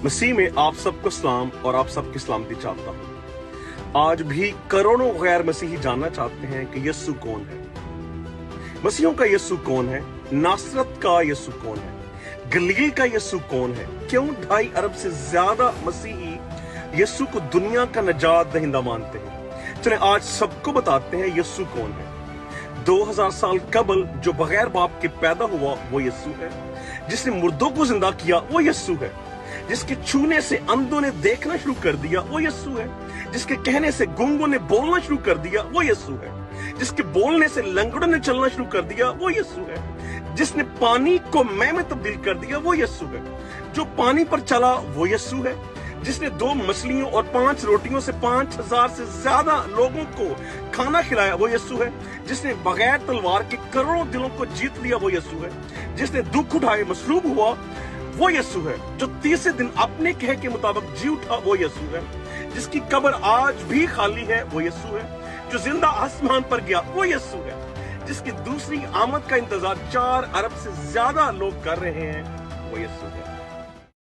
मसीह में आप सबको सलाम और आप सबकी सलामती चाहता हूँ। आज भी करोड़ों गैर मसीही जानना चाहते हैं कि यीशु कौन है। मसीहों का यीशु कौन है? नासरत का यीशु कौन है? गलील का यीशु कौन है? क्यों 2.5 अरब से ज्यादा मसीही यीशु को दुनिया का निजात दहिंदा मानते हैं? चलें आज सबको बताते हैं यीशु कौन है। 2000 साल कबल जो बगैर बाप के पैदा हुआ वो यीशु है। जिसने मुर्दों को जिंदा किया वो यीशु है। जिसके छूने से अंधों ने देखना शुरू कर दिया वो यीशु है। जिसके कहने से गूंगों ने बोलना शुरू कर दिया वो यीशु है। जिसके बोलने से लंगड़ों ने चलना शुरू कर दिया वो यीशु है। जिसने पानी को मैं में तब्दील कर दिया वो यीशु है। जो पानी पर चला वो यीशु है। जिसने 2 मछलियों और 5 रोटियों से 5000 से ज्यादा लोगों को खाना खिलाया वो यीशु है। जिसने बगैर तलवार के करोड़ों दिलों को जीत लिया वो यीशु है। जिसने दुख उठाए मसलूब हुआ वो यीशु है। जो तीसरे दिन अपने कह के मुताबिक जी उठा वो यीशु है। जिसकी कब्र आज भी खाली है वो यीशु है। जो जिंदा आसमान पर गया वो यीशु है। जिसकी दूसरी आमद का इंतजार 4 अरब से ज्यादा लोग कर रहे हैं वो यीशु है।